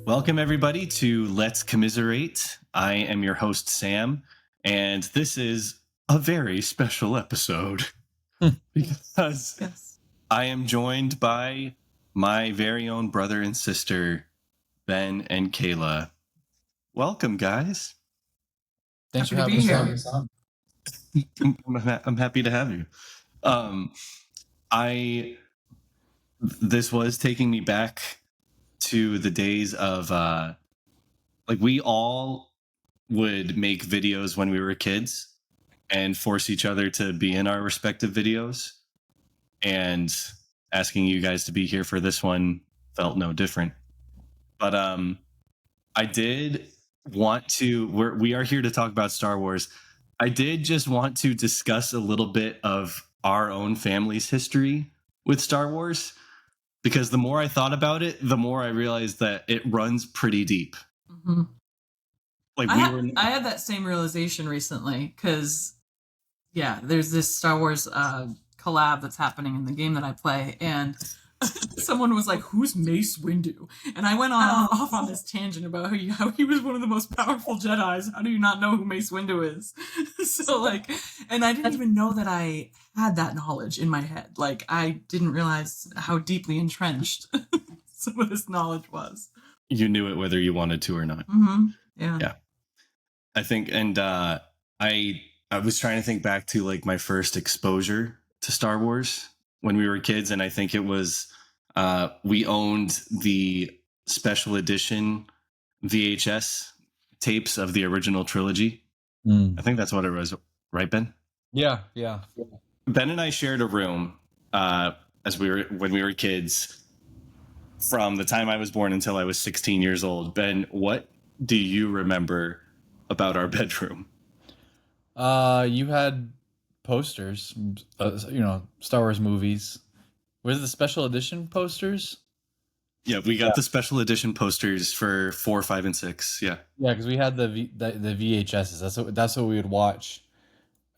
Welcome, everybody, to Let's Commiserate. I am your host, Sam, and this is a very special episode because I am joined by my very own brother and sister, Ben and Kayla. Welcome, guys. Thanks for having us on. I'm happy to have you. This was taking me back to the days of we all would make videos when we were kids and force each other to be in our respective videos, and asking you guys to be here for this one felt no different. But I did want to, we are here to talk about Star Wars. I did just want to discuss a little bit of our own family's history with Star Wars, because the more I thought about it, the more I realized that it runs pretty deep. Mm-hmm. I had that same realization recently because, there's this Star Wars collab that's happening in the game that I play, and someone was like, "Who's Mace Windu?" And I went off on this tangent about how he was one of the most powerful Jedis. How do you not know who Mace Windu is? And I didn't even know that I had that knowledge in my head. Like, I didn't realize how deeply entrenched some of this knowledge was. You knew it whether you wanted to or not. Mm-hmm. Yeah. I think, and I was trying to think back to like my first exposure to Star Wars when we were kids, and I think it was we owned the special edition VHS tapes of the original trilogy. I think that's what it was, right, Ben? Yeah. Ben and I shared a room when we were kids, from the time I was born until I was 16 years old. Ben, what do you remember about our bedroom? You had posters, Star Wars movies. Were the special edition posters? Yeah, we got the special edition posters for 4, 5, and 6. Yeah, because we had the VHSs. That's what we would watch.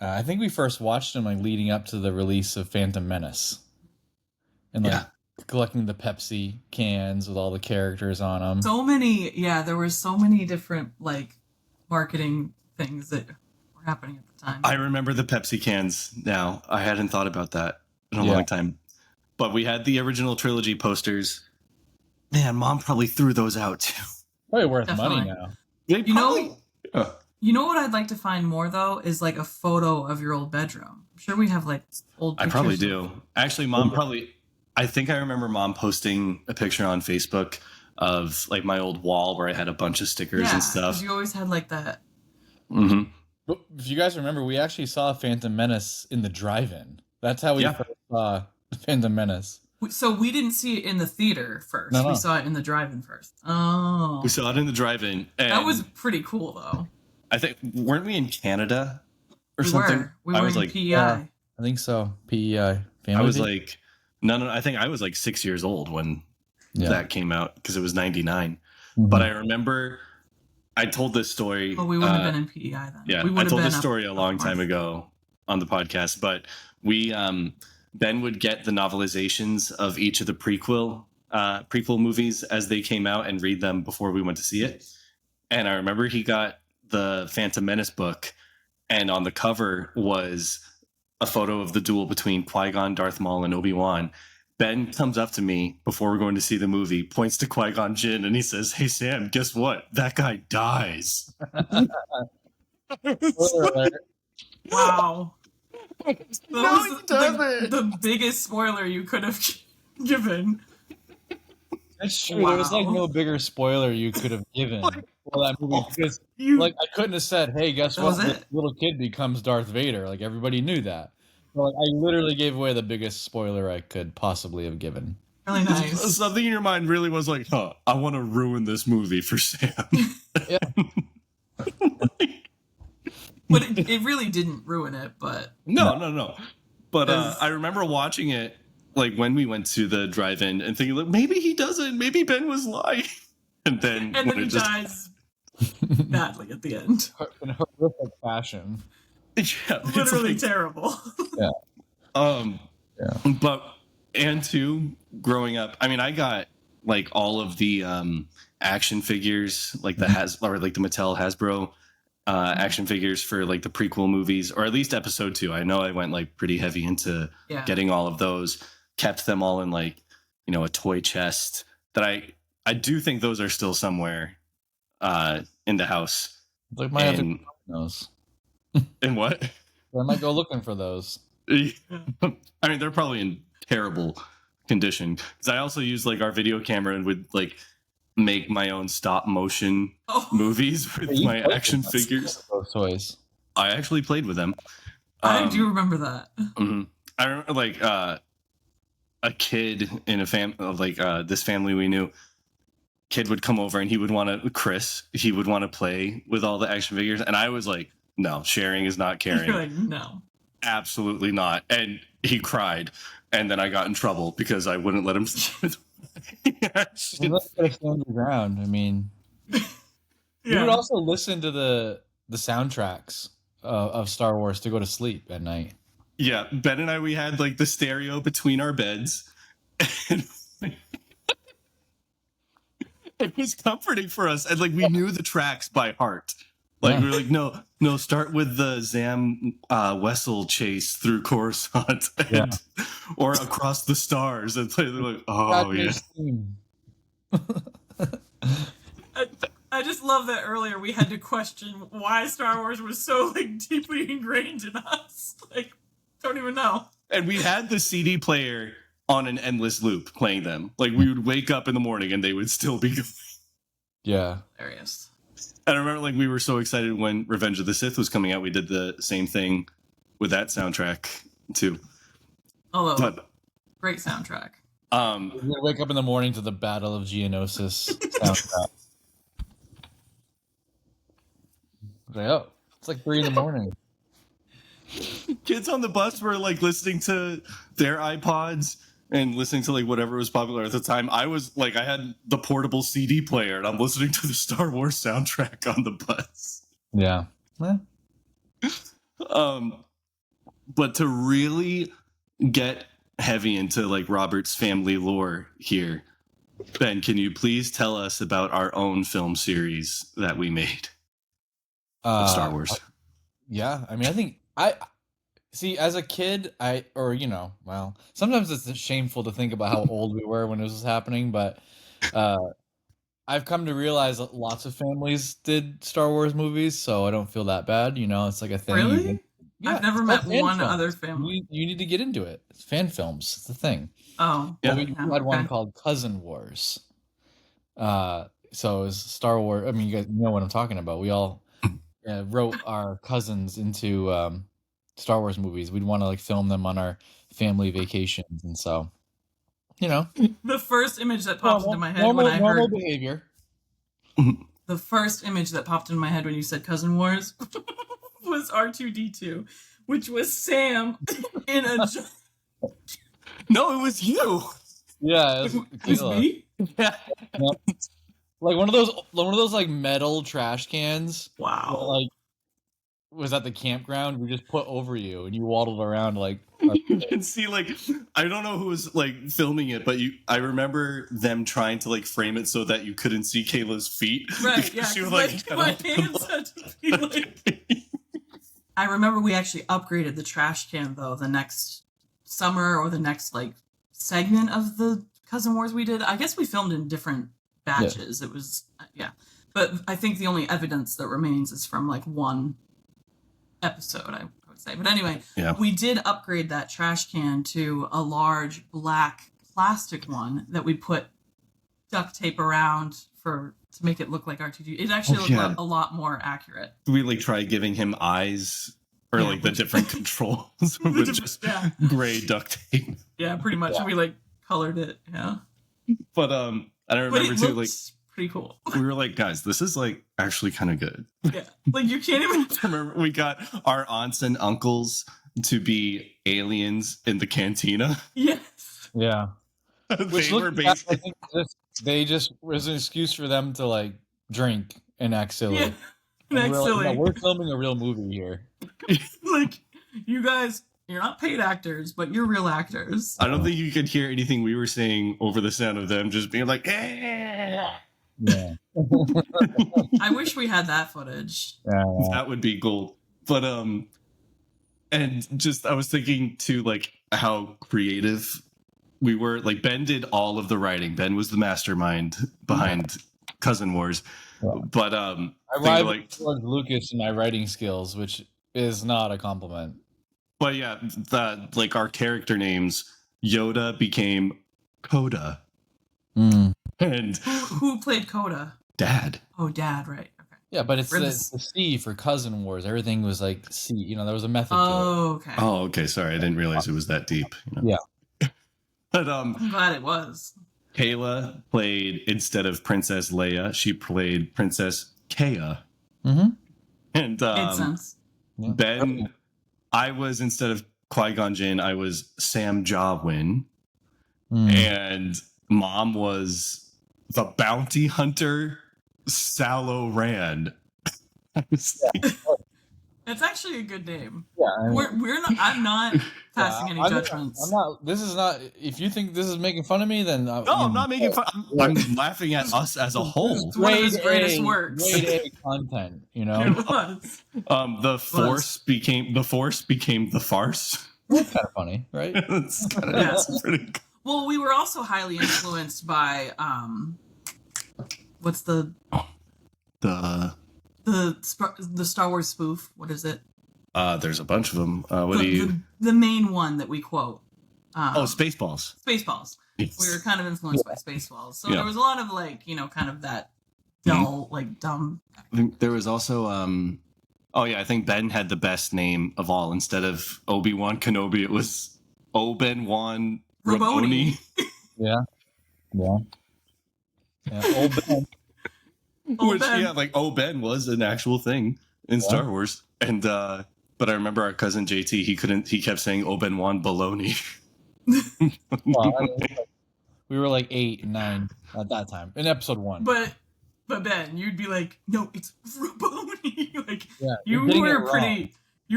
I think we first watched them like leading up to the release of Phantom Menace, and collecting the Pepsi cans with all the characters on them. There were so many different like marketing things that were happening at the time. I remember the Pepsi cans now. I hadn't thought about that in a long time. But we had the original trilogy posters. Man, Mom probably threw those out too. Probably worth money now. You know what I'd like to find more though is like a photo of your old bedroom. I'm sure we have like old pictures. I probably do. Actually, Mom I think I remember Mom posting a picture on Facebook of like my old wall where I had a bunch of stickers and stuff. Because you always had like that. Mm-hmm. But if you guys remember, we actually saw Phantom Menace in the drive-in. That's how we first saw Phantom Menace. So we didn't see it in the theater first. No. We saw it in the drive-in first. Oh. We saw it in the drive-in. That was pretty cool, though. I think, weren't we in Canada or we something? We were in PEI. Yeah, I think so. PEI. I was like, no, I think I was like 6 years old when that came out, because it was 99. Mm-hmm. But I remember I told this story. Well, we wouldn't have been in PEI then. Yeah, I told this story a long time ago on the podcast, but we, Ben would get the novelizations of each of the prequel movies as they came out and read them before we went to see it. And I remember he got the Phantom Menace book, and on the cover was a photo of the duel between Qui-Gon, Darth Maul, and Obi-Wan. Ben comes up to me before we're going to see the movie, points to Qui-Gon Jinn, and he says, "Hey, Sam, guess what? That guy dies." Wow. That was the biggest spoiler you could have given. That's true. Wow. There was like no bigger spoiler you could have given for that movie, because I couldn't have said, "Hey, guess what? This little kid becomes Darth Vader." Like, everybody knew that. So, I literally gave away the biggest spoiler I could possibly have given. Really nice. Something in your mind really was like, I want to ruin this movie for Sam. Yeah. But it really didn't ruin it, but... No. But I remember watching it, like, when we went to the drive-in and thinking, like, maybe he doesn't. Maybe Ben was lying. And then he dies badly at the end. In a horrific fashion. Yeah. Literally terrible. Yeah. But, and too, growing up, I mean, I got, like, all of the action figures, like the Mattel Hasbro action figures for like the prequel movies, or at least episode 2. I know I went like pretty heavy into getting all of those, kept them all in like, you know, a toy chest that I do think those are still somewhere in the house. Like my other those. And what? I might go looking for those. I mean, they're probably in terrible condition, because I also use like our video camera and would like make my own stop motion movies with my action figures. Those toys. I actually played with them. I do remember that. Mm-hmm. I remember like a kid in a this family we knew. Kid would come over and he would want to play with all the action figures, and I was like, no, sharing is not caring. You're like, no, absolutely not. And he cried, and then I got in trouble because I wouldn't let him. Let's stand your ground. I mean, you would also listen to the soundtracks of Star Wars to go to sleep at night. Yeah, Ben and I, we had like the stereo between our beds, and it was comforting for us, and like we knew the tracks by heart. Like we were like, no, start with the Zam Wessel chase through Coruscant, or Across the Stars, and they're like, oh yeah. I just love that earlier we had to question why Star Wars was so like deeply ingrained in us. Like, don't even know. And we had the CD player on an endless loop playing them. Like we would wake up in the morning and they would still be going. Yeah. Hilarious. And I remember like we were so excited when Revenge of the Sith was coming out. We did the same thing with that soundtrack too. Great soundtrack. We're gonna wake up in the morning to the Battle of Geonosis soundtrack. It's like 3 a.m. Kids on the bus were like listening to their iPods and listening to like whatever was popular at the time. I was like, I had the portable CD player and I'm listening to the Star Wars soundtrack on the bus. Yeah. But to really get heavy into like Robert's family lore here, Ben, can you please tell us about our own film series that we made of Star Wars? Yeah, I mean, I think see, as a kid, sometimes it's shameful to think about how old we were when this was happening, but I've come to realize that lots of families did Star Wars movies, so I don't feel that bad. You know, it's like a thing. Really? Yeah, I've never met one other family. You need to get into it. It's fan films. It's the thing. Oh. Yeah. We had one called Cousin Wars. So it was Star Wars. I mean, you guys know what I'm talking about. We all wrote our cousins into Star Wars movies. We'd want to like film them on our family vacations, and so, you know, the first image that popped into my head when I heard behavior. The first image that popped into my head when you said Cousin Wars was R2-D2, which was Sam in a. No, it was you. Yeah, it was me. Yeah. Like one of those like metal trash cans. Wow. That, like, was at the campground. We just put over you, and you waddled around like. And see, like, I don't know who was like filming it, but I remember them trying to like frame it so that you couldn't see Kayla's feet. Right. Yeah. She was like my hands had to be like. I remember we actually upgraded the trash can though the next summer or the next like segment of the Cousin Wars we did. I guess we filmed in different batches. Yeah. It was but I think the only evidence that remains is from like one episode, I would say. But anyway, we did upgrade that trash can to a large black plastic one that we put duct tape around to make it look like R2-D2. It actually looked a lot more accurate. We like try giving him eyes or like the different controls with just gray duct tape. Yeah, pretty much. Yeah. We like colored it. Yeah. But I remember too, like pretty cool. We were like, guys, this is like actually kind of good. Yeah, like you can't even remember. We got our aunts and uncles to be aliens in the cantina. Yes. Yeah. They were basically. They just was an excuse for them to like drink and act silly. Yeah. And act silly. Like, we're filming a real movie here. Like, you guys, you're not paid actors, but you're real actors. I don't think you could hear anything we were saying over the sound of them just being like, Yeah. I wish we had that footage. Yeah. That would be gold. But and just I was thinking too, like how creative we were. Like Ben did all of the writing. Ben was the mastermind behind Cousin Wars. Yeah. But I rival George Lucas in my writing skills, which is not a compliment. But yeah, that like our character names, Yoda became Coda. And who played Coda? Dad. Oh, Dad, right. Okay. Yeah, but it's the C for Cousin Wars. Everything was like C. You know, there was a method to it. Okay. Oh, okay. Sorry, I didn't realize it was that deep. You know? Yeah. But I'm glad it was. Kayla played, instead of Princess Leia, she played Princess Kayla. Mm-hmm. And Made sense. Ben, I was, instead of Qui-Gon Jinn, I was Sam Jawin. And Mom was the bounty hunter Sallow Rand. It's actually a good name. Yeah, we're not. I'm not passing any judgments. I'm not. This is not. If you think this is making fun of me, then no, I'm not making fun. I'm laughing at us as a whole. It's one of his greatest works. Grade A content, you know. It was. The Force became the farce. That's kind of funny, right? It's pretty good. Well, we were also highly influenced by what's the Star Wars spoof? What is it? There's a bunch of them. The main one that we quote? Spaceballs. Spaceballs. Yes. We were kind of influenced by Spaceballs, so there was a lot of like kind of that dull, like dumb. I think there was also I think Ben had the best name of all. Instead of Obi-Wan Kenobi, it was Oben-Wan Raboni. Yeah. Old Ben. Which, like Ben was an actual thing in Star Wars. And but I remember our cousin JT, he kept saying Oben-Wan Baloney. We were like 8 and 9 at that time in episode 1. But Ben, you'd be like, no, it's Raboni. Like you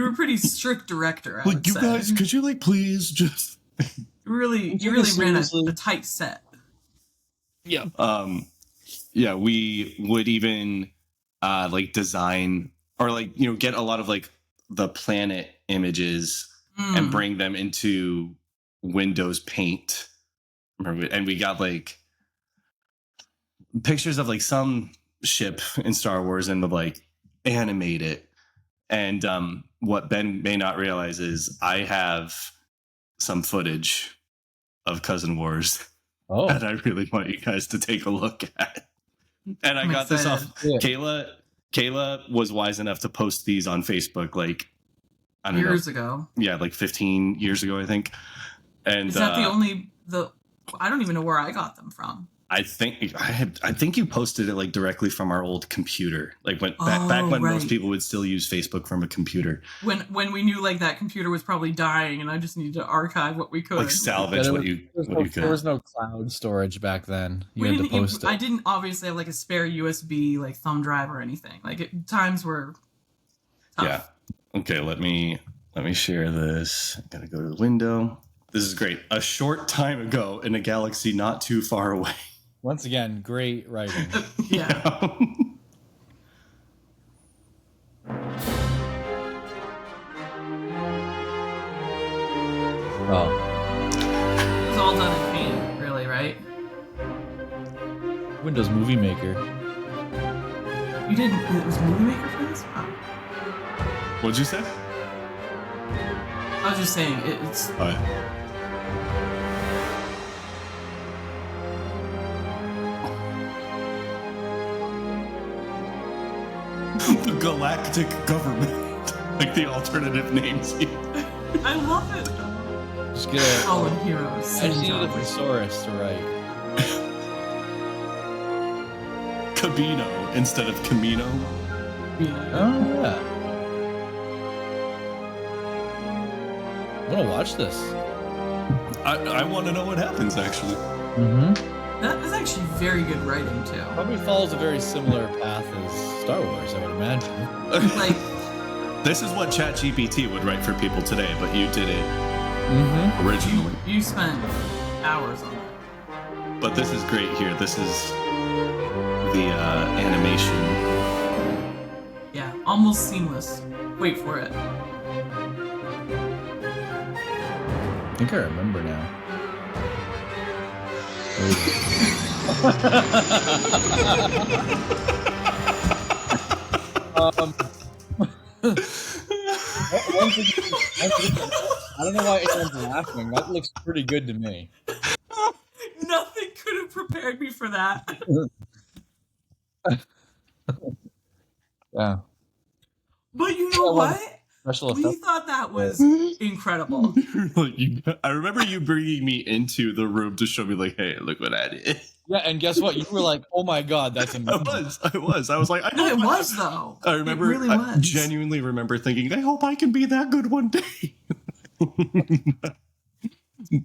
were a pretty strict director. I would say. Guys, could you like please just you really ran a tight set. Yeah. We would even like design or like get a lot of like the planet images and bring them into Windows Paint. And we got like pictures of like some ship in Star Wars and would like animate it. And what Ben may not realize is I have some footage of Cousin Wars that I really want you guys to take a look at. And I got this off Kayla was wise enough to post these on Facebook like I don't know. Years ago. Yeah, like 15 years ago, I think. And is that I don't even know where I got them from. I think you posted it like directly from our old computer, like back when most people would still use Facebook from a computer. When we knew like that computer was probably dying, and I just needed to archive what we could, like salvage what you could. There was no cloud storage back then. You had to post it. I didn't obviously have like a spare USB like thumb drive or anything. Like times were tough. Yeah. Okay. Let me share this. I gotta go to the window. This is great. A short time ago in a galaxy not too far away. Once again, great writing. Yeah. It was all done in Paint, really, right? Windows Movie Maker. You didn't? It was Movie Maker for this? Wow. What'd you say? I was just saying it's. All right. The Galactic Government, like the alternative names here. I love it. Just get a Fallen Heroes. I just needed a thesaurus to write. Cabino instead of Camino. Yeah. Oh yeah. I'm gonna watch this. I want to know what happens actually. Mm-hmm. That was actually very good writing too. Probably follows a very similar path as Star Wars, I would imagine. Like, this is what ChatGPT would write for people today, but you did it originally. You spent hours on it. But this is great here. This is the animation. Yeah, almost seamless. Wait for it. I think I remember now. I don't know why anyone's laughing. That looks pretty good to me. Nothing could have prepared me for that. Yeah. But you know what? We thought that was incredible. I remember you bringing me into the room to show me, like, hey, look what I did. Yeah, and guess what? You were like, oh my god, that's amazing. I was. I was like, no, it was, though. I remember, it really was. I genuinely remember thinking, I hope I can be that good one day.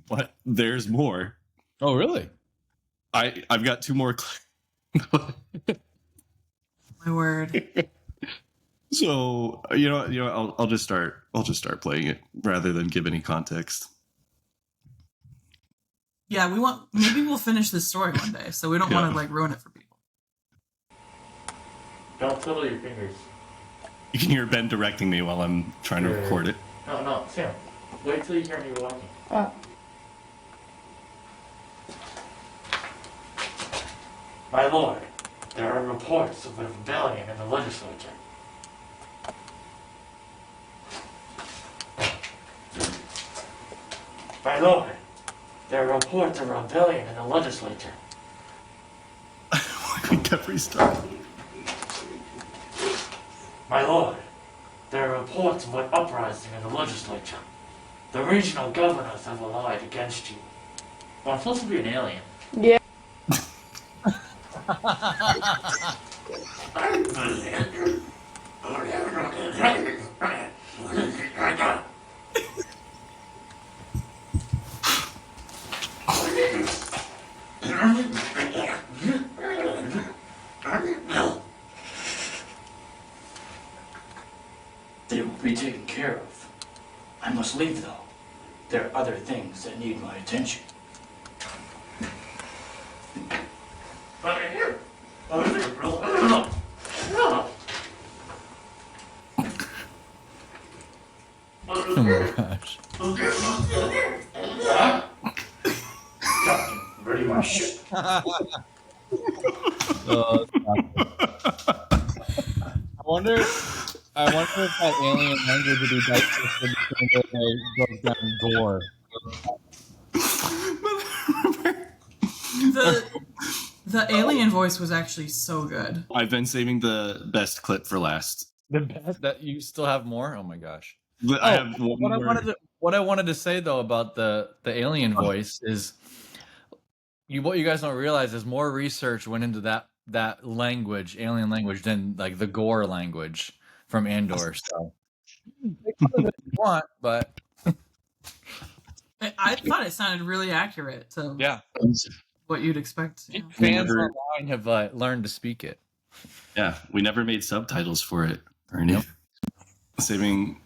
But there's more. Oh, really? I've got 2 more. My word. So I'll just start playing it rather than give any context. Yeah, maybe we'll finish this story one day, so we don't want to like ruin it for people. Don't twiddle your fingers. You can hear Ben directing me while I'm trying to record it. No, Sam. Wait till you hear me walking. My lord, there are reports of a rebellion in the legislature. My lord, there are reports of a rebellion in the legislature. Why we kept restarting? My lord, there are reports of an uprising in the legislature. The regional governors have allied against you. Well, I'm supposed to be an alien. Yeah. They will be taken care of. I must leave, though. There are other things that need my attention. Oh my gosh. Captain, ready my ship. I wonder if that alien language would be digested the same way they broke down gore. The alien voice was actually so good. I've been saving the best clip for last. The best that you still have more? Oh my gosh. I have one what I wanted to say though about the alien voice is what you guys don't realize is more research went into that language, alien language, than like the gore language from Andor. So if you want, but I thought it sounded really accurate to what you'd expect. Yeah. Fans online have learned to speak it. Yeah, we never made subtitles for it, Ernie. Yep. Saving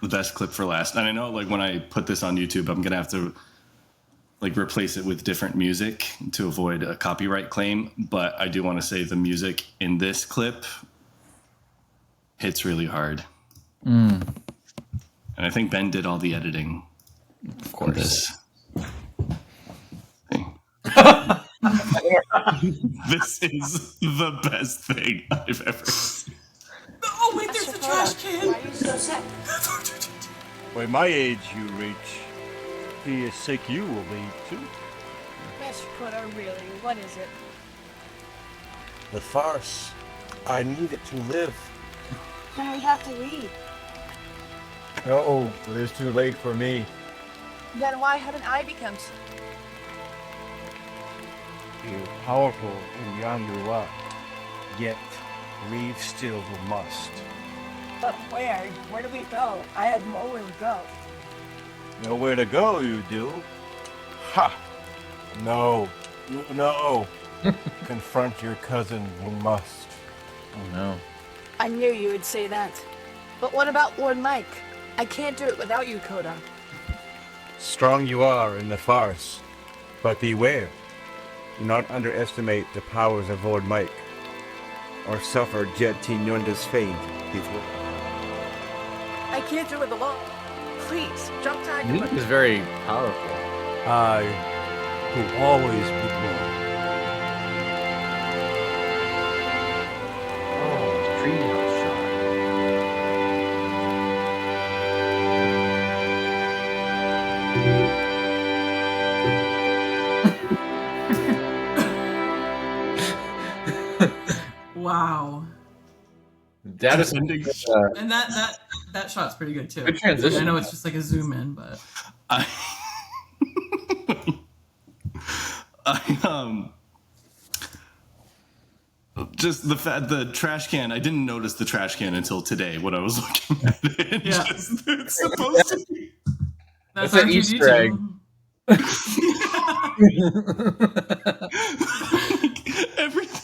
the best clip for last. And I know, like, when I put this on YouTube, I'm gonna have to like replace it with different music to avoid a copyright claim. But I do want to say the music in this clip hits really hard. And I think Ben did all the editing. Of course. This thing. This is the best thing I've ever seen. Oh wait, there's a trash can. Why are you so sick? By my age you reach, be as sick you will be too. Yes, Dakota, really, what is it? The farce. I need it to live. Then we have to leave. Uh-oh, it is too late for me. Then why haven't I become sick? You're powerful in yonder lot, yet leave still we must. But where? Where do we go? I had nowhere to go. Nowhere to go, you do? Ha! No. No. Confront your cousin, you must. Oh no. I knew you would say that. But what about Lord Mike? I can't do it without you, Coda. Strong you are in the farce, but beware. Do not underestimate the powers of Lord Mike. or suffer Jet Yonda's fate before. I can't do it alone. Please, jump tide. Music is very powerful. I will always be born. Oh, treehouse shot. Wow. That is and that shot's pretty good too. Good transition. I know it's just like a zoom in, but I just the trash can. I didn't notice the trash can until today when I was looking at it. Yeah. It's supposed to be. That's an Easter egg. Everything.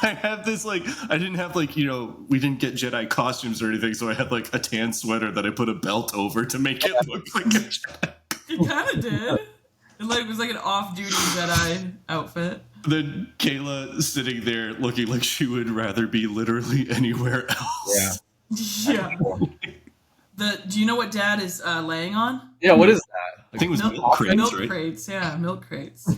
I have this I didn't have we didn't get Jedi costumes or anything, so I had a tan sweater that I put a belt over to make it look like a Jedi. It kind of did. It was like an off-duty Jedi outfit. Then Kayla sitting there looking like she would rather be literally anywhere else. Yeah. Do you know what Dad is laying on? Yeah, what is that? I think it was milk crates, milk right? crates, yeah, milk crates.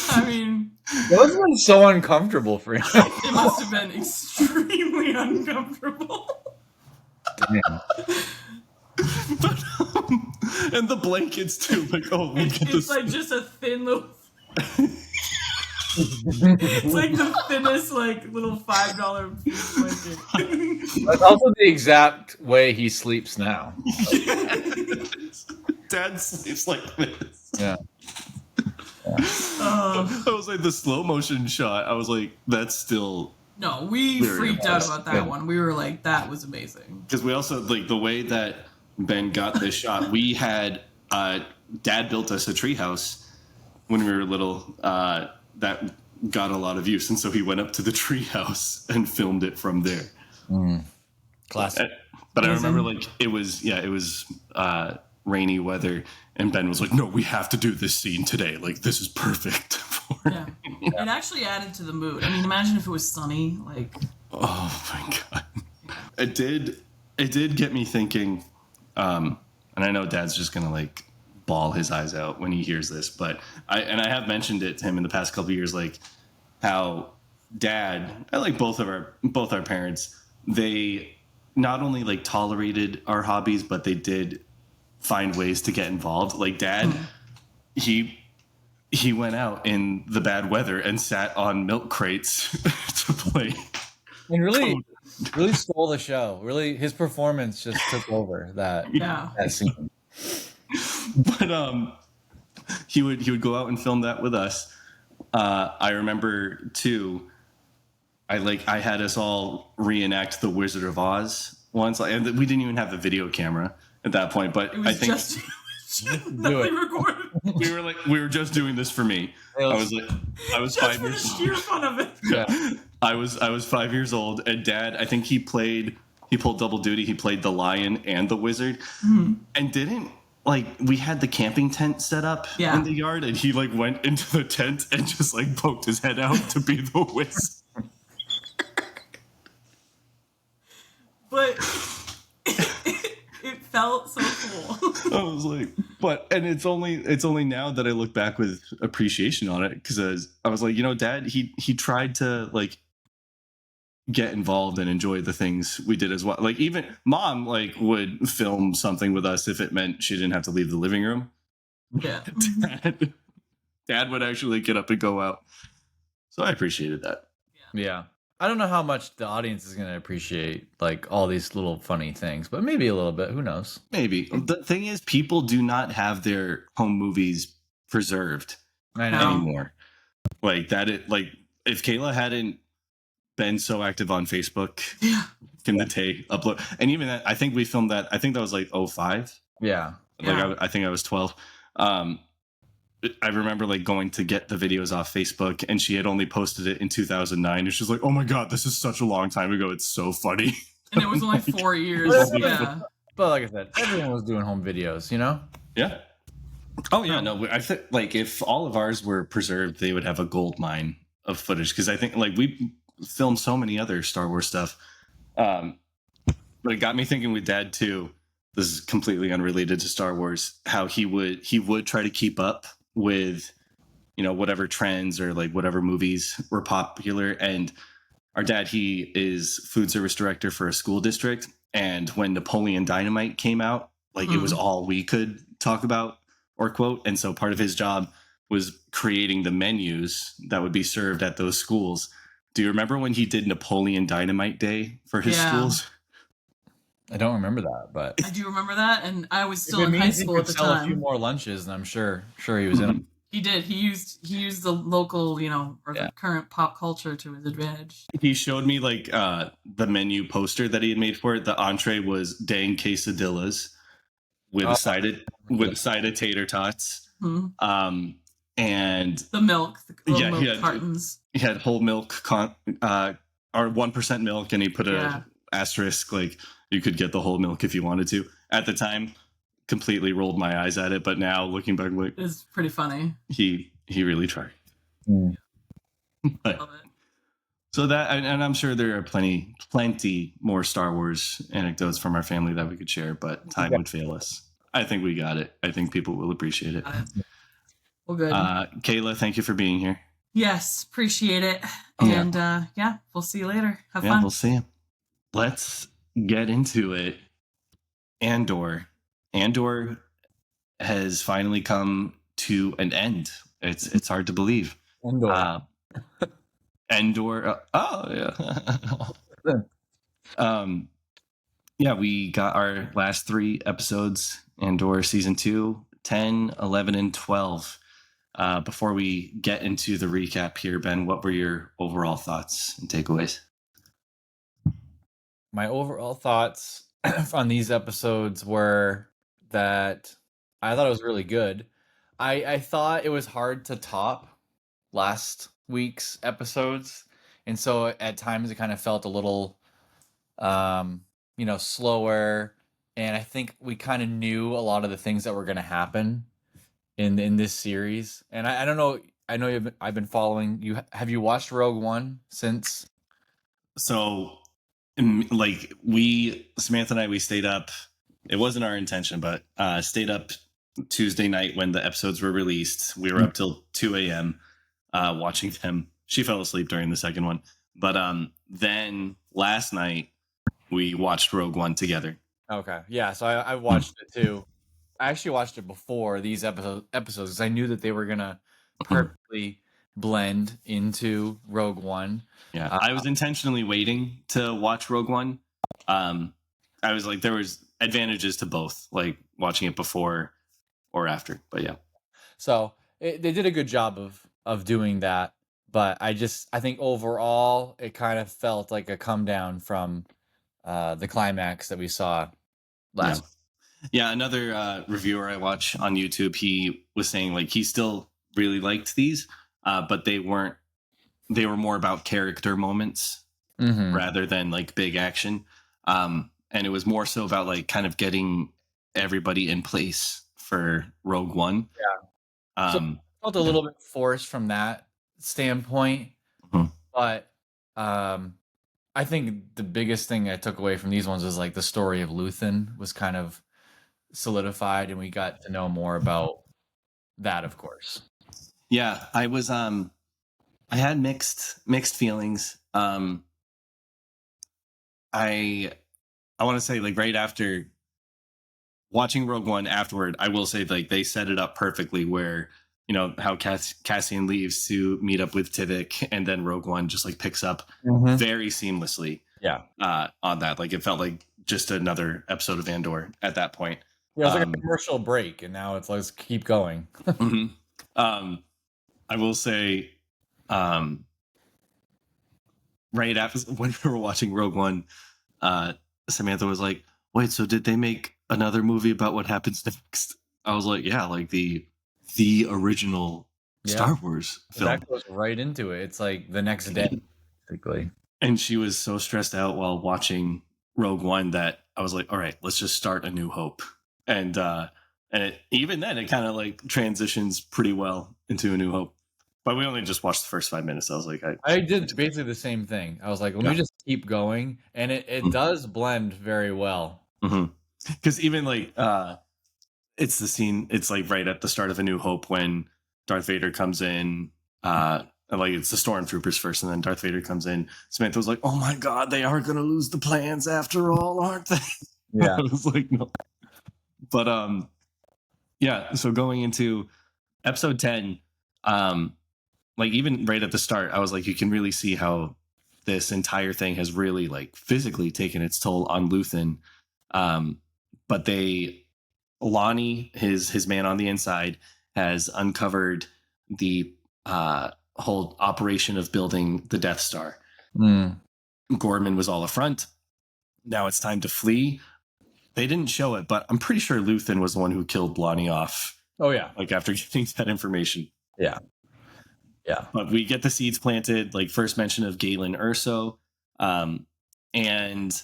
I mean, that must have been so uncomfortable for him. It must have been extremely uncomfortable. Damn. But, and the blankets too. We'll get it's this. just a thin little. It's like the thinnest, little $5 piece blanket. That's also the exact way he sleeps now. Dad sleeps like this. Yeah. I was the slow motion shot. I was that's still. No, we freaked out about that one. We were that was amazing. Because we also the way that Ben got this shot. We had Dad built us a treehouse when we were little. That got a lot of use, and so he went up to the treehouse and filmed it from there. Classic. But I remember it was rainy weather, and Ben was no, we have to do this scene today. This is perfect for it. It actually added to the mood. I mean, imagine if it was sunny. Oh my god. It did get me thinking. And I know Dad's just gonna bawl his eyes out when he hears this, but I have mentioned it to him in the past couple of years, how Dad, I both our parents, they not only tolerated our hobbies, but they did find ways to get involved. Dad, he went out in the bad weather and sat on milk crates to play. And really stole the show. Really, his performance just took over that scene. But he would go out and film that with us. I remember too. I had us all reenact the Wizard of Oz once, and we didn't even have a video camera at that point. But it was I think just nothing recorded. we were just doing this for me. I was 5 years old. Sheer fun of it. Yeah. I was 5 years old, and Dad, I think he pulled double duty. He played the lion and the wizard, and didn't we had the camping tent set up in the yard, and he went into the tent and just poked his head out to be the wizard. But it felt so cool. I was and it's only now that I look back with appreciation on it, because I was Dad, he tried to get involved and enjoy the things we did as well. Even Mom would film something with us if it meant she didn't have to leave the living room. Yeah. Dad would actually get up and go out. So I appreciated that. Yeah. I don't know how much the audience is going to appreciate all these little funny things, but maybe a little bit. Who knows? Maybe. The thing is, people do not have their home movies preserved anymore. If Kayla hadn't been so active on Facebook, can the day upload? And even that, I think we filmed that. I think that was 05. Yeah. I think I was 12. I remember going to get the videos off Facebook, and she had only posted it in 2009, and she's oh my god, this is such a long time ago, it's so funny. And it was only 4 years. Yeah. But like I said, everyone was doing home videos, Yeah. Oh yeah, no, I think like if all of ours were preserved, they would have a gold mine of footage, because I think like we filmed so many other Star Wars stuff. But it got me thinking with Dad too. This is completely unrelated to Star Wars. How he would try to keep up with, whatever trends or like whatever movies were popular. And our dad, he is food service director for a school district. And when Napoleon Dynamite came out, like it was all we could talk about or quote. And so part of his job was creating the menus that would be served at those schools. Do you remember when he did Napoleon Dynamite Day for his schools? I don't remember that, but I do remember that, and I was still in high school at the sell time. A few more lunches, and I'm sure he was in them. He did. He used the local, or the current pop culture to his advantage. He showed me like the menu poster that he had made for it. The entree was dang quesadillas with a side of tater tots. Mm-hmm. And the milk, milk cartons. He had whole milk or 1% milk, and he put a asterisk like you could get the whole milk if you wanted to. At the time, completely rolled my eyes at it, but now looking back, like, it's pretty funny. He really tried. But, love it. So that, and I'm sure there are plenty more Star Wars anecdotes from our family that we could share, but time would fail us. I think we got it. I think people will appreciate it. Well, good. Kayla, thank you for being here. Yes, appreciate it. And we'll see you later. Have fun. Yeah, we'll see you. Let's get into it. Andor has finally come to an end. It's hard to believe. Andor. We got our last 3 episodes. Andor season 2, 10, 11, and 12. Before we get into the recap here, Ben, what were your overall thoughts and takeaways? My overall thoughts on these episodes were that I thought it was really good. I thought it was hard to top last week's episodes, and so at times it kind of felt a little slower, and I think we kind of knew a lot of the things that were going to happen in this series. And I don't know, I know I've been following you. Have you watched Rogue One since? So like Samantha and I, we stayed up. It wasn't our intention, but stayed up Tuesday night when the episodes were released. We were up till 2 a.m. Watching them. She fell asleep during the second one, but then last night we watched Rogue One together. Okay, yeah. So I watched it too. I actually watched it before these episodes because I knew that they were gonna perfectly blend into Rogue One. Yeah, I was intentionally waiting to watch Rogue One. I was like, there was advantages to both, like watching it before or after. But yeah, so they did a good job of doing that. But I think overall it kind of felt like a come down from the climax that we saw last. Yeah, another reviewer I watch on YouTube, he was saying like he still really liked these, but they were more about character moments rather than like big action. And it was more so about like kind of getting everybody in place for Rogue One. Yeah. So it felt a little bit forced from that standpoint. But I think the biggest thing I took away from these ones was like the story of Luthen was kind of solidified, and we got to know more about that, of course. Yeah, I was I had mixed feelings. I want to say like right after watching Rogue One afterward, I will say like they set it up perfectly where, how Cassian leaves to meet up with Tivik, and then Rogue One just like picks up very seamlessly. Yeah. On that, like it felt like just another episode of Andor at that point. Yeah, it was like a commercial break, and now it's let's keep going. I will say, right after when we were watching Rogue One, Samantha was like, "Wait, so did they make another movie about what happens next?" I was like, "Yeah, like the original Star Wars film." That goes right into it. It's like the next day, basically. And she was so stressed out while watching Rogue One that I was like, "All right, let's just start A New Hope." And And even then, it kind of like transitions pretty well into A New Hope. But we only just watched the first 5 minutes. I was like, I did basically the same thing. I was like, let me just keep going, and it does blend very well. Because even like it's the scene. It's like right at the start of A New Hope when Darth Vader comes in. Like it's the stormtroopers first, and then Darth Vader comes in. Samantha was like, "Oh my god, they are going to lose the plans after all, aren't they?" Yeah, I was like, "No," but yeah. So going into episode 10, like even right at the start, I was like, you can really see how this entire thing has really like physically taken its toll on Luthen. But Lonnie, his man on the inside, has uncovered the whole operation of building the Death Star. Gorman was all afront. Now it's time to flee. They didn't show it, but I'm pretty sure Luthen was the one who killed Lonnie off. Oh yeah, like after getting that information. Yeah. But we get the seeds planted, like first mention of Galen Erso, and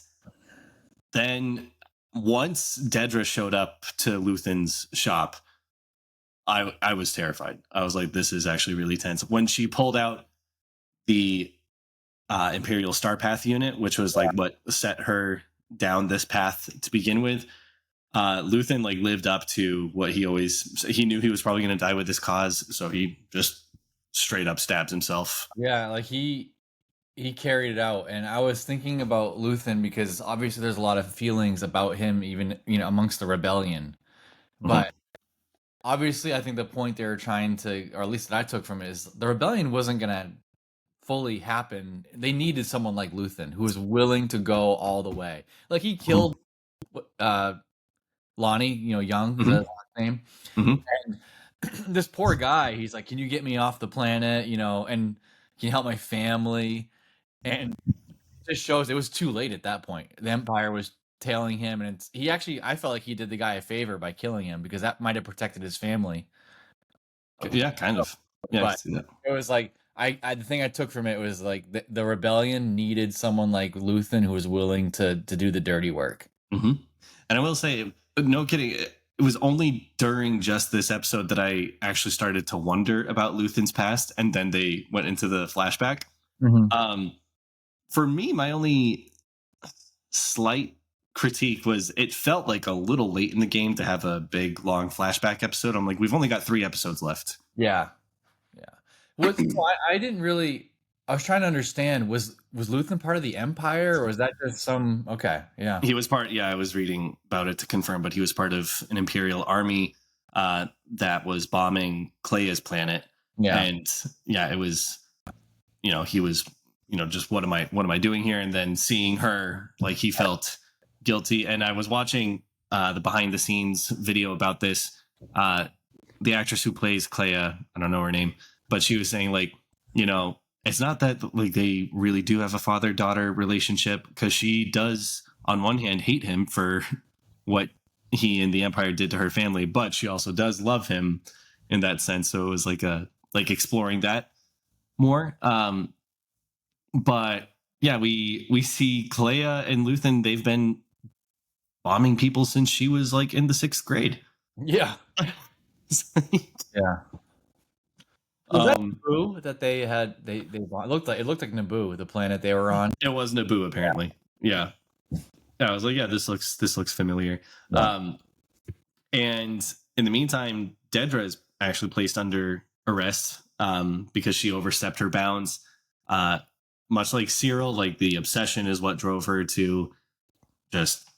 then once Dedra showed up to Luthen's shop, I was terrified. I was like, this is actually really tense. When she pulled out the Imperial Starpath unit, which was like what set her down this path to begin with, Luthen like lived up to what he knew he was probably going to die with this cause, so he just straight up stabs himself. Yeah, like he carried it out, and I was thinking about Luthen because obviously there's a lot of feelings about him, even amongst the rebellion. But obviously, I think the point they were trying to, or at least that I took from it, is the rebellion wasn't gonna fully happen. They needed someone like Luthen who was willing to go all the way. Like he killed Lonnie, Young, is that his last name? And this poor guy, he's like, can you get me off the planet, and can you help my family? And it just shows it was too late at that point. The Empire was tailing him, and I felt like he did the guy a favor by killing him, because that might have protected his family. Yeah, kind of. Yeah, but it was like the thing I took from it was like the rebellion needed someone like Luthen who was willing to do the dirty work. And I will say, no kidding, it was only during just this episode that I actually started to wonder about Luthen's past, and then they went into the flashback. For me, my only slight critique was it felt like a little late in the game to have a big long flashback episode. I'm like, we've only got 3 episodes left. Yeah. I didn't really. I was trying to understand, was Luthen part of the Empire, or was that just some? Okay, yeah, he was part. Yeah, I was reading about it to confirm, but he was part of an Imperial army that was bombing Kayla's planet. Yeah, and yeah, it was. He was. Just what am I doing here? And then seeing her, like, he felt guilty. And I was watching the behind the scenes video about this. The actress who plays Kayla, I don't know her name, but she was saying, like, it's not that like they really do have a father-daughter relationship, because she does on one hand hate him for what he and the Empire did to her family, but she also does love him in that sense. So it was like exploring that more. But yeah, we see Kayla and Luthen, they've been bombing people since she was like in the 6th grade. Yeah. Yeah. Was that Naboo that they had? They it looked like Naboo, the planet they were on. It was Naboo, apparently. Yeah. I was like, yeah, this looks familiar. Yeah. And in the meantime, Dedra is actually placed under arrest because she overstepped her bounds. Much like Cyril, like the obsession is what drove her to just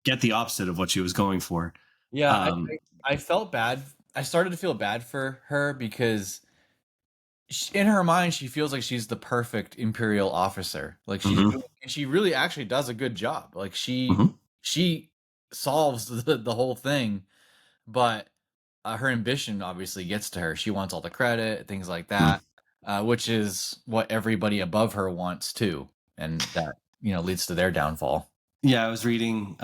get the opposite of what she was going for. Yeah, I felt bad. I started to feel bad for her because in her mind, she feels like she's the perfect Imperial officer. Like she really actually does a good job. Like she solves the whole thing, but her ambition obviously gets to her. She wants all the credit, things like that, which is what everybody above her wants too, and that leads to their downfall. Yeah, I was reading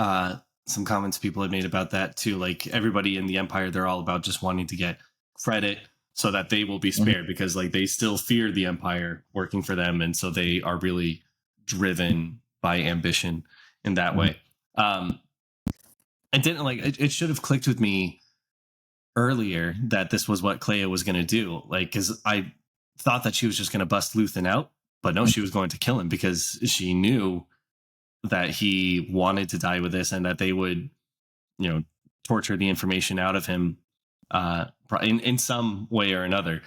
some comments people had made about that too. Like everybody in the Empire, they're all about just wanting to get credit so that they will be spared, because like they still fear the Empire working for them, and so they are really driven by ambition in that way. it didn't like it should have clicked with me earlier that this was what Clea was going to do. Like, because I thought that she was just going to bust Luthen out, but no, she was going to kill him because she knew that he wanted to die with this and that they would, torture the information out of him in some way or another.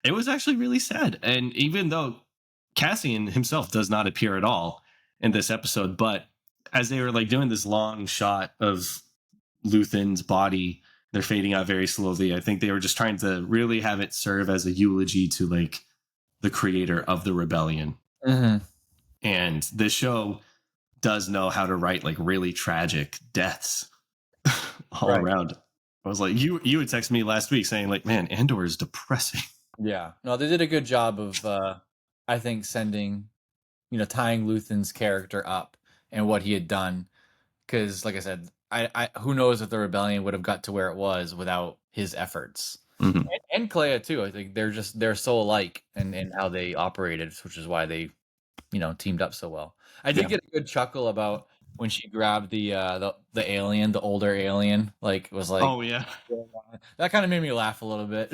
It was actually really sad. And even though Cassian himself does not appear at all in this episode, but as they were like doing this long shot of Luthen's body, they're fading out very slowly. I think they were just trying to really have it serve as a eulogy to like the creator of the rebellion. Mm-hmm. And this show does know how to write like really tragic deaths all around. I was like, you would text me last week saying like, man, Andor is depressing. Yeah, no, they did a good job of, I think, tying Luthen's character up and what he had done. Because, like I said, I who knows if the rebellion would have got to where it was without his efforts. Mm-hmm. And Clea too. I think they're so alike in how they operated, which is why they, teamed up so well. I did get a good chuckle about when she grabbed the alien, the older alien. Like, it was like, oh yeah, that kind of made me laugh a little bit.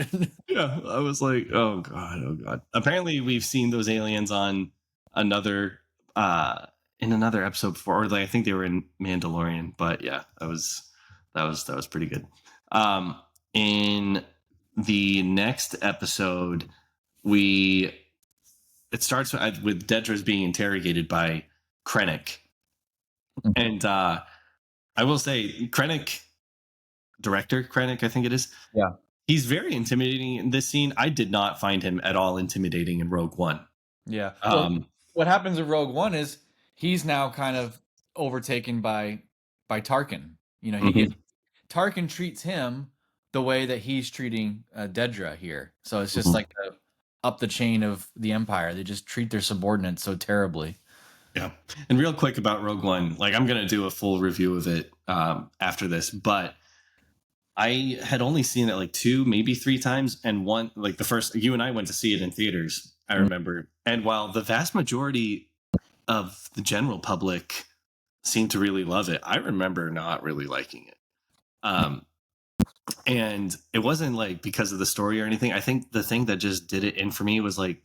Yeah, I was like, oh god. Apparently, we've seen those aliens on another in another episode before, or like, I think they were in Mandalorian. But yeah, that was pretty good. In the next episode, it starts with Dedra's being interrogated by Krennic, and I will say director Krennic, I think it is. Yeah. He's very intimidating in this scene. I did not find him at all intimidating in Rogue One. Yeah. What happens in Rogue One is he's now kind of overtaken by Tarkin. Tarkin treats him the way that he's treating Dedra here. So it's just like up the chain of the Empire. They just treat their subordinates so terribly. Yeah. And real quick about Rogue One, like I'm going to do a full review of it after this, but I had only seen it like 2, maybe 3 times. And one, like the first, you and I went to see it in theaters, I remember. And while the vast majority of the general public seemed to really love it, I remember not really liking it. And it wasn't like because of the story or anything. I think the thing that just did it in for me was like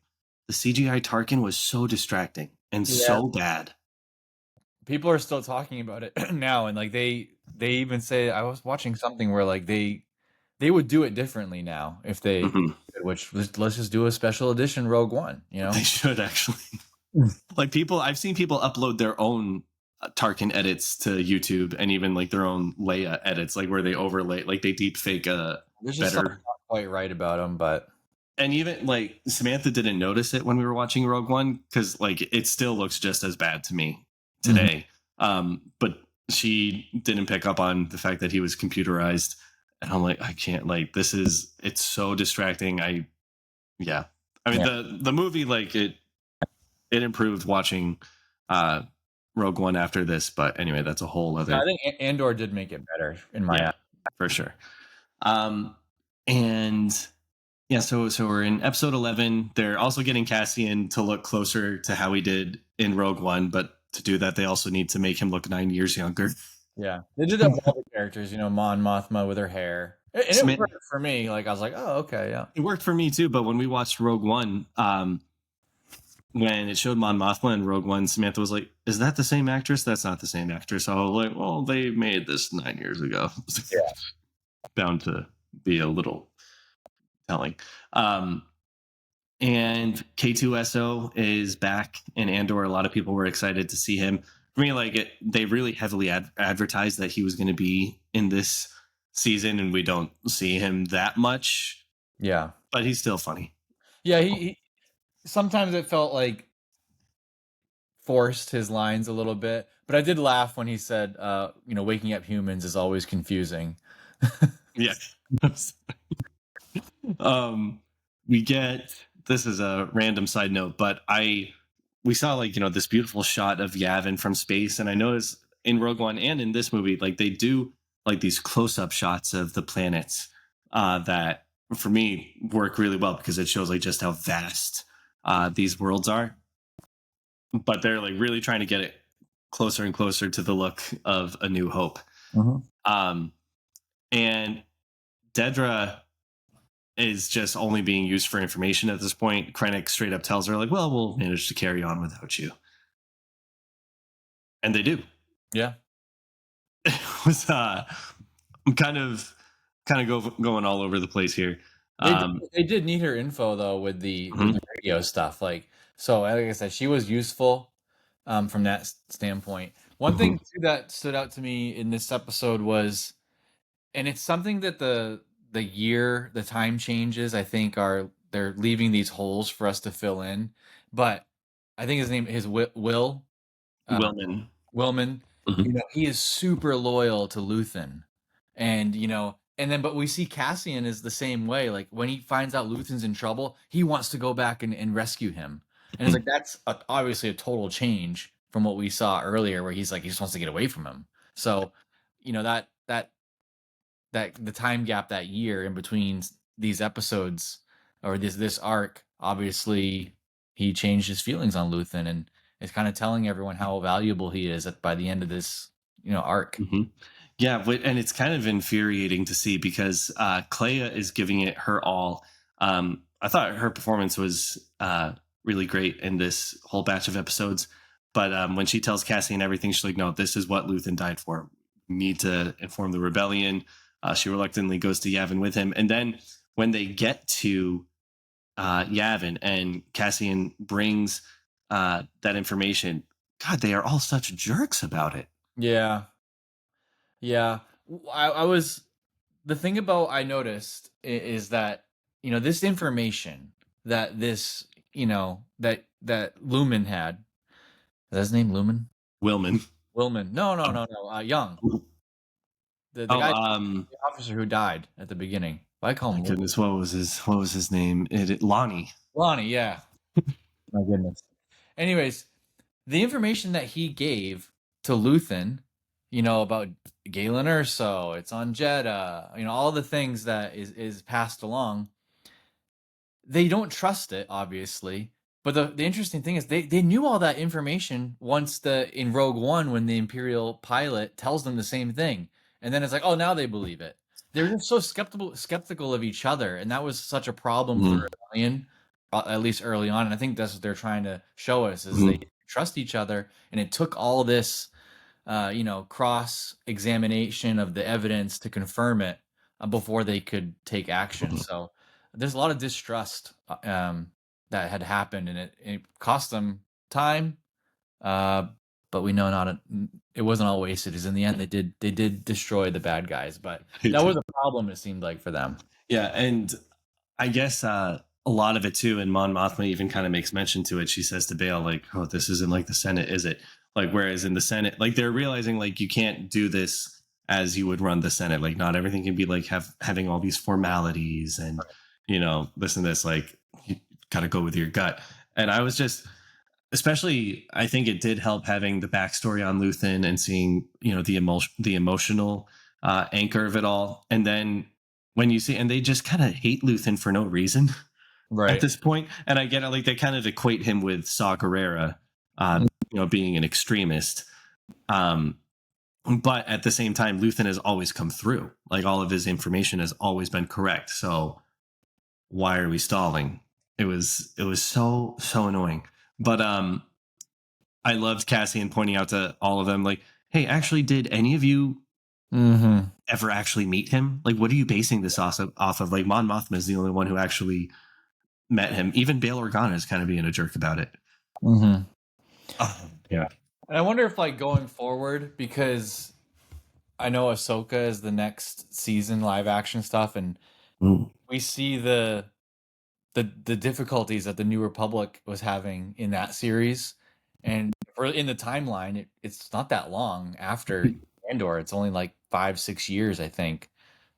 the CGI Tarkin was so distracting and so bad. People are still talking about it now, and like they even say, I was watching something where like they would do it differently now if they, which let's just do a special edition Rogue One. They should actually. Like I've seen people upload their own Tarkin edits to YouTube, and even like their own Leia edits, like where they overlay, like they deep fake a There's something not quite right about them, but. And even like Samantha didn't notice it when we were watching Rogue One because like it still looks just as bad to me today. But she didn't pick up on the fact that he was computerized, and I'm like, I can't, like, it's so distracting. The movie, like it improved watching Rogue One after this, but anyway, that's a whole other. I think Andor did make it better in my eye. For sure. So we're in episode 11. They're also getting Cassian to look closer to how he did in Rogue One, but to do that, they also need to make him look 9 years younger. Yeah, they did that with all the characters, Mon Mothma with her hair. It worked for me. Like, I was like, oh, okay, yeah. It worked for me too, but when we watched Rogue One, when it showed Mon Mothma in Rogue One, Samantha was like, is that the same actress? That's not the same actress. So I was like, well, they made this 9 years ago. Yeah. Bound to be a little telling. And K2SO is back in Andor. A lot of people were excited to see him. For me, like they really heavily advertised that he was going to be in this season, and we don't see him that much. Yeah, but he's still funny. Yeah, he sometimes it felt like forced his lines a little bit, but I did laugh when he said, waking up humans is always confusing. Yeah. We get, this is a random side note, but we saw like, this beautiful shot of Yavin from space. And I noticed in Rogue One and in this movie, like they do like these close-up shots of the planets that for me work really well because it shows like just how vast these worlds are. But they're like really trying to get it closer and closer to the look of A New Hope. And Dedra is just only being used for information at this point. Krennic straight up tells her, like, well, we'll manage to carry on without you. And they do. Yeah. It was I'm kind of going all over the place here. They did need her info though with the radio stuff. Like I said, she was useful from that standpoint. One thing too that stood out to me in this episode was, and it's something that the time changes, I think they're leaving these holes for us to fill in. But I think his name is Willman. You know, he is super loyal to Luthen, and but we see Cassian is the same way. Like when he finds out Luthen's in trouble, he wants to go back and rescue him, and it's like that's obviously a total change from what we saw earlier, where he's like he just wants to get away from him. So that the time gap that year in between these episodes or this arc, obviously he changed his feelings on Luthen, and it's kind of telling everyone how valuable he is by the end of this arc. Yeah, and it's kind of infuriating to see because Kayla is giving it her all. I thought her performance was really great in this whole batch of episodes, but when she tells Cassian everything, she's like, no, this is what Luthen died for. We need to inform the rebellion. She reluctantly goes to Yavin with him. And then when they get to Yavin and Cassian brings that information, God, they are all such jerks about it. Yeah. I was, the thing about I noticed is that, this information that this, that Lumen had, is that his name Lumen? Willman. No. Young. The guy, the officer who died at the beginning. I call him. My goodness, what was his name? Lonnie. Lonnie, yeah. My goodness. Anyways, the information that he gave to Luthen, about Galen Erso, it's on Jeddah, all the things that is passed along, they don't trust it, obviously. But the interesting thing is they knew all that information once in Rogue One when the Imperial pilot tells them the same thing. And then it's like, oh, now they believe it. They're just so skeptical of each other. And that was such a problem for Rebellion, at least early on. And I think that's what they're trying to show us is they trust each other. And it took all this, cross-examination of the evidence to confirm it before they could take action. So there's a lot of distrust that had happened. And it cost them time. But we know it wasn't all wasted. Because in the end, they did destroy the bad guys, but that was a problem. It seemed like for them. Yeah, and I guess a lot of it too. And Mon Mothma even kind of makes mention to it. She says to Bail, like, "Oh, this isn't like the Senate, is it?" Like, whereas in the Senate, like they're realizing like you can't do this as you would run the Senate. Like, not everything can be like having all these formalities and this and this. Like, you got to go with your gut. And I was just. Especially, I think it did help having the backstory on Luthen and seeing, the emotional anchor of it all. And then when you see, and they just kind of hate Luthen for no reason, right? At this point, and I get it, like they kind of equate him with Saw Gerrera, being an extremist. But at the same time, Luthen has always come through. Like all of his information has always been correct. So why are we stalling? It was so annoying. But I loved Cassian pointing out to all of them, like, hey, actually, did any of you ever actually meet him? Like, what are you basing this off of? Like, Mon Mothma is the only one who actually met him. Even Bail Organa is kind of being a jerk about it. Yeah. And I wonder if, like, going forward, because I know Ahsoka is the next season live action stuff, and we see the difficulties that the New Republic was having in that series, and in the timeline, it's not that long after Andor. It's only like 5-6 years, I think.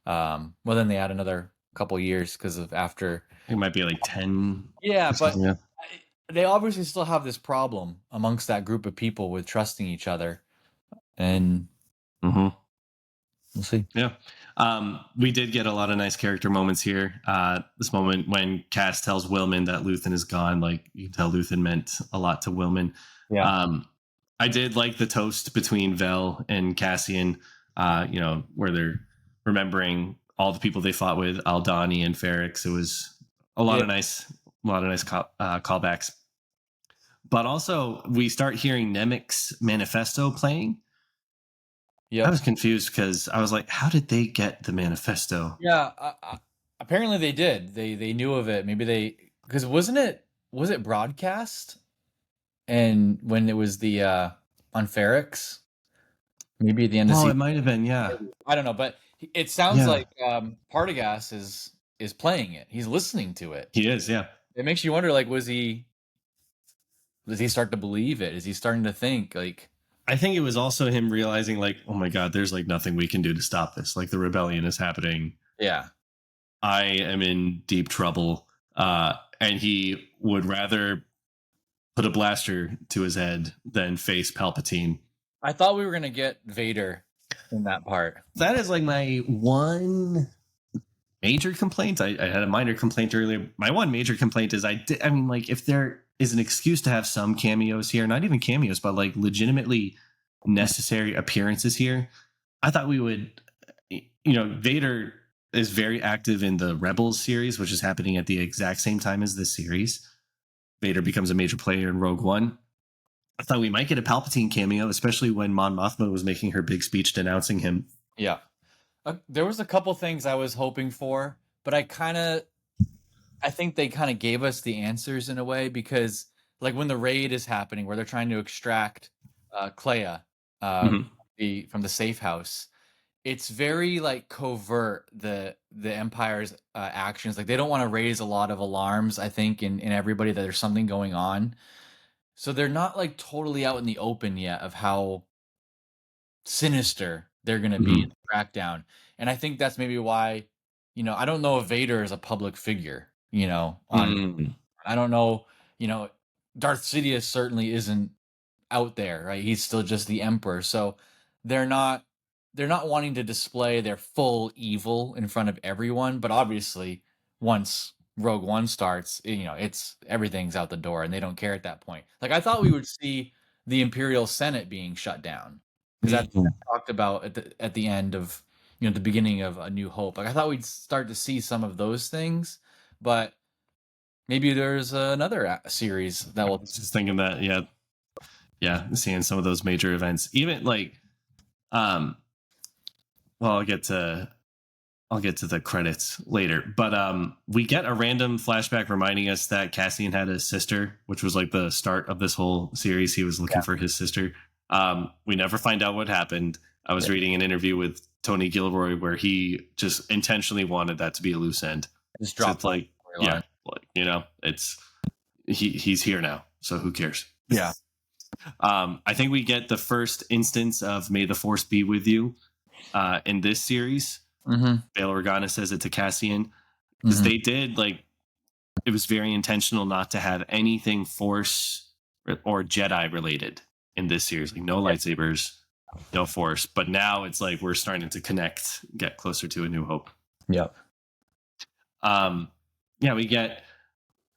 Well, then they add another couple years because of after. It might be like 10. Yeah, but they obviously still have this problem amongst that group of people with trusting each other, and we'll see. Yeah. We did get a lot of nice character moments here. This moment when Cass tells Willman that Luthen is gone, like you can tell Luthen meant a lot to Willman. Yeah. I did like the toast between Vel and Cassian. where they're remembering all the people they fought with, Aldani and Ferrix. It was a lot of nice callbacks. But also, we start hearing Nemik's manifesto playing. Yeah, I was confused because I was like, "How did they get the manifesto?" Yeah, apparently they did. They knew of it. Maybe because was it broadcast? And when it was the on Ferrix, maybe at the end of season, it might have been. Yeah, I don't know, but it sounds like Partagas is playing it. He's listening to it. He is. Yeah, it makes you wonder. Like, does he start to believe it? Is he starting to think like? I think it was also him realizing like, oh my God, there's like nothing we can do to stop this. Like the rebellion is happening. Yeah. I am in deep trouble. And he would rather put a blaster to his head than face Palpatine. I thought we were going to get Vader in that part. That is like my one major complaint. I had a minor complaint earlier. My one major complaint is if there is an excuse to have some cameos here, not even cameos, but like legitimately necessary appearances here, I thought we would, Vader is very active in the Rebels series, which is happening at the exact same time as this series. Vader becomes a major player in Rogue One. I thought we might get a Palpatine cameo, especially when Mon Mothma was making her big speech denouncing him. Yeah. There was a couple things I was hoping for, but I think they kind of gave us the answers in a way, because like when the raid is happening where they're trying to extract Kayla from the safe house, it's very like covert, the Empire's actions. Like they don't want to raise a lot of alarms, I think, in everybody that there's something going on. So they're not like totally out in the open yet of how sinister they're going to be in the crackdown. And I think that's maybe why, I don't know if Vader is a public figure, I don't know, Darth Sidious certainly isn't out there, right? He's still just the Emperor. So they're not wanting to display their full evil in front of everyone. But obviously once Rogue One starts, it's everything's out the door and they don't care at that point. Like I thought we would see the Imperial Senate being shut down, because that's talked about at the end of the beginning of A New Hope. Like I thought we'd start to see some of those things, but maybe there's another series that will. Just thinking that, seeing some of those major events, even like, well, I'll get to the credits later, but we get a random flashback reminding us that Cassian had a sister, which was like the start of this whole series. He was looking for his sister. We never find out what happened. I was reading an interview with Tony Gilroy where he just intentionally wanted that to be a loose end. Just drop it's he's here now, so who cares? Yeah. I think we get the first instance of "May the Force be with you" in this series. Bail Organa says it to Cassian, because they did it was very intentional not to have anything Force or Jedi related in this series, like no lightsabers, no Force. But now it's like we're starting to get closer to A New Hope. Yep. We get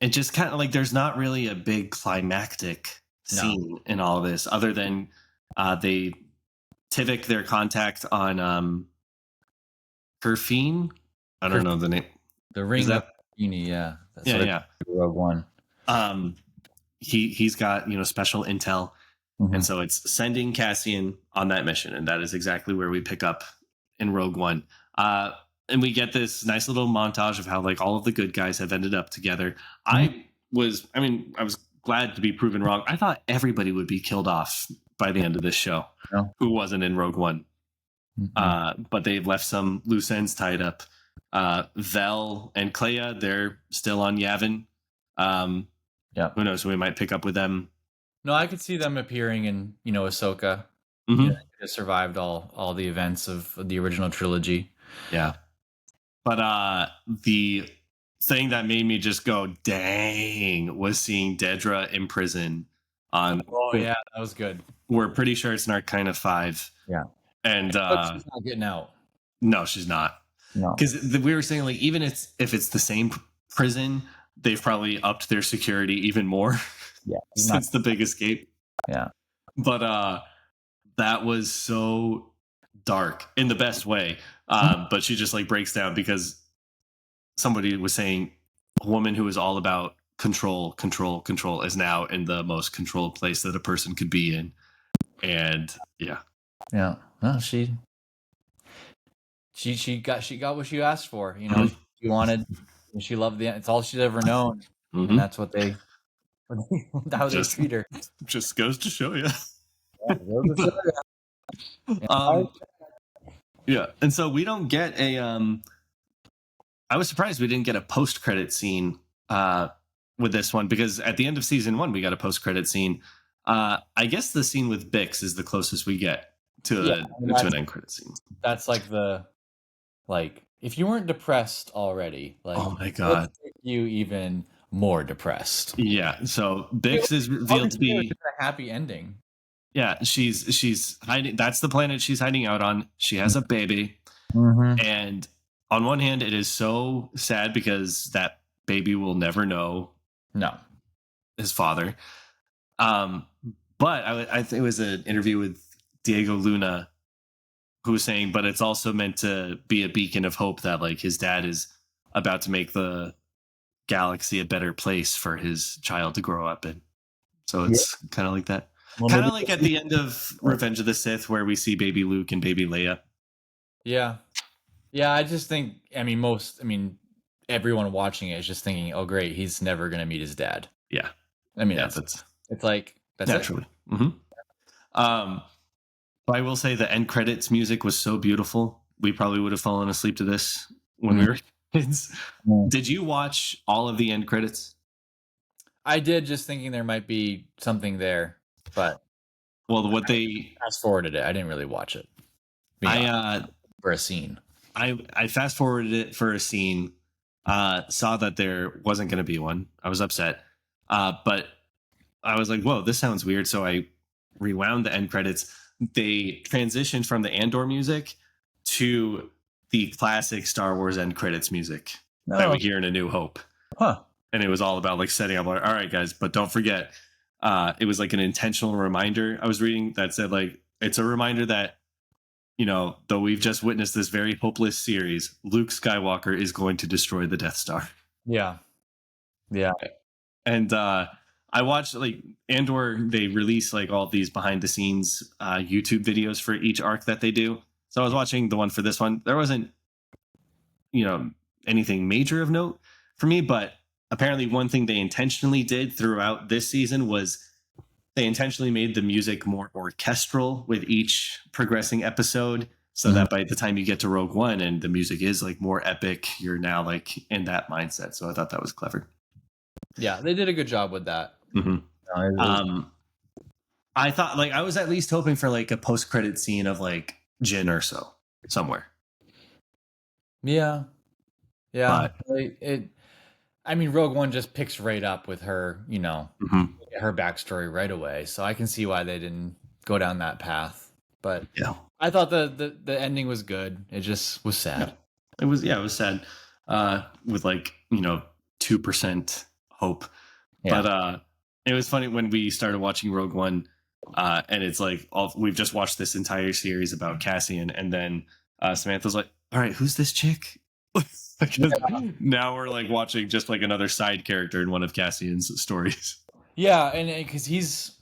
it. Just kind of like there's not really a big climactic scene in all of this, other than they Tivik their contact on Kerfine. I don't know the name. The ring of Kerfine, yeah. That's Rogue One. He's got special intel, and so it's sending Cassian on that mission, and that is exactly where we pick up in Rogue One. And we get this nice little montage of how all of the good guys have ended up together. I was glad to be proven wrong. I thought everybody would be killed off by the end of this show who wasn't in Rogue One. But they've left some loose ends tied up. Vel and Kayla, they're still on Yavin. Who knows? We might pick up with them. No, I could see them appearing in, Ahsoka. They just survived all the events of the original trilogy. Yeah. But the thing that made me just go, dang, was seeing Dedra in prison on. Oh, yeah, that was good. We're pretty sure it's Narkina 5. Yeah. And she's not getting out. No, she's not. No. Because we were saying, even if it's the same prison, they've probably upped their security even more since the big escape. Yeah. But that was so dark in the best way. But she just like breaks down because somebody was saying a woman who is all about control is now in the most controlled place that a person could be in. And yeah. Well, she got what she asked for. You know, she wanted, she loved it's all she's ever known, and that's what how they treat her. Just goes to show you. Yeah, and so we don't get a. I was surprised we didn't get a post-credit scene with this one, because at the end of season 1 we got a post-credit scene. I guess the scene with Bix is the closest we get to an end credit scene. That's like if you weren't depressed already, like, oh my god, you even more depressed. Yeah, so Bix is revealed to be a happy ending. Yeah, she's hiding. That's the planet she's hiding out on. She has a baby, and on one hand, it is so sad because that baby will never know his father. But I think it was an interview with Diego Luna who was saying, but it's also meant to be a beacon of hope that like his dad is about to make the galaxy a better place for his child to grow up in. So it's kind of like that. Well, kind of like at the end of Revenge of the Sith, where we see baby Luke and baby Leia. Yeah. I just think, everyone watching it is just thinking, oh, great, he's never going to meet his dad. Yeah. That's naturally. But I will say the end credits music was so beautiful. We probably would have fallen asleep to this when we were kids. Did you watch all of the end credits? I did, just thinking there might be something there. But what they fast forwarded it. I didn't really watch it. For a scene. I fast forwarded it for a scene. Saw that there wasn't going to be one. I was upset. But I was like, whoa, this sounds weird. So I rewound the end credits. They transitioned from the Andor music to the classic Star Wars end credits music that we hear in A New Hope. And it was all about like setting up, like, all right, guys, but don't forget. It was like an intentional reminder I was reading that said, like, it's a reminder that, you know, though we've just witnessed this very hopeless series, Luke Skywalker is going to destroy the Death Star. Yeah. And I watched like Andor, they release like all these behind the scenes YouTube videos for each arc that they do. So I was watching the one for this one. There wasn't, anything major of note for me, but apparently one thing they intentionally did throughout this season was they intentionally made the music more orchestral with each progressing episode, so that by the time you get to Rogue One and the music is like more epic, you're now like in that mindset. So I thought that was clever. Yeah, they did a good job with that. I thought, like, I was at least hoping for like a post-credit scene of like Jyn or so somewhere. Yeah. Rogue One just picks right up with her, her backstory right away. So I can see why they didn't go down that path. But yeah, I thought the ending was good. It just was sad. Yeah. It was sad. With like, 2% hope. Yeah. But it was funny when we started watching Rogue One, and it's like we've just watched this entire series about Cassian, and then Samantha's like, all right, who's this chick? Now we're like watching just like another side character in one of Cassian's stories. Yeah, and because he's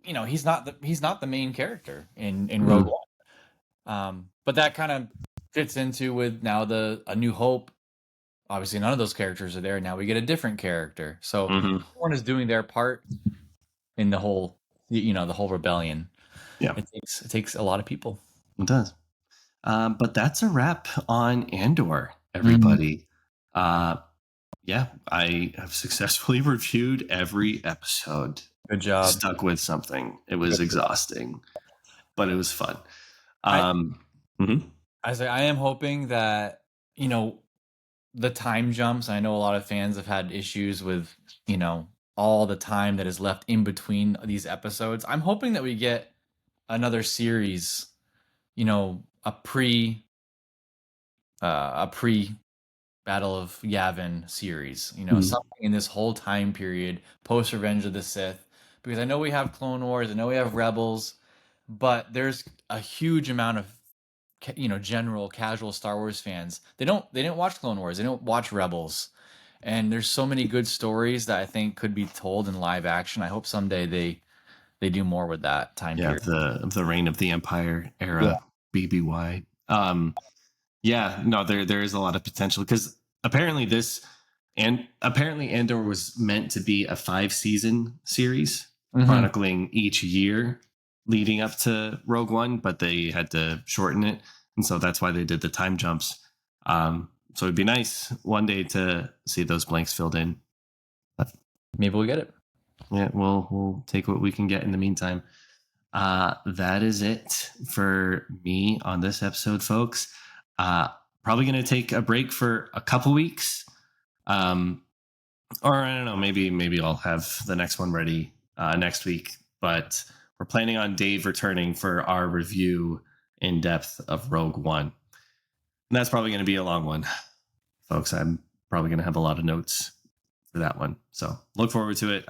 not the main character in Rogue One. But that kind of fits into with now A New Hope. Obviously, none of those characters are there. Now we get a different character. So everyone is doing their part in the whole, the whole rebellion. Yeah, it takes a lot of people. It does. But that's a wrap on Andor, everybody. Yeah, I have successfully reviewed every episode. Good job. Stuck with something. It was exhausting, but it was fun. I am hoping that, the time jumps. I know a lot of fans have had issues with, all the time that is left in between these episodes. I'm hoping that we get another series, a pre Battle of Yavin series, something in this whole time period post Revenge of the Sith, because I know we have Clone Wars, I know we have Rebels, but there's a huge amount of general casual Star Wars fans. They didn't watch Clone Wars, they don't watch Rebels, and there's so many good stories that I think could be told in live action. I hope someday they do more with that time period. The Reign of the Empire era, BBY. There is a lot of potential, because apparently Andor was meant to be a 5-season series, chronicling each year leading up to Rogue One, but they had to shorten it, and so that's why they did the time jumps. So it'd be nice one day to see those blanks filled in. Maybe we'll get it. Yeah, we'll take what we can get in the meantime. That is it for me on this episode, folks. Probably going to take a break for a couple weeks. Or I don't know, maybe I'll have the next one ready next week. But we're planning on Dave returning for our review in depth of Rogue One. And that's probably going to be a long one, folks. I'm probably going to have a lot of notes for that one. So look forward to it.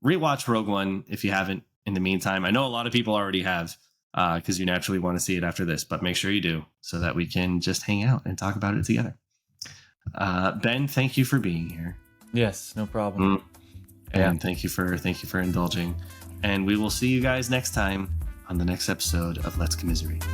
Rewatch Rogue One if you haven't in the meantime. I know a lot of people already have, because you naturally want to see it after this, but make sure you do so that we can just hang out and talk about it together. Ben, thank you for being here. Yes, no problem. And thank you for indulging. And we will see you guys next time on the next episode of Let's Commiserate.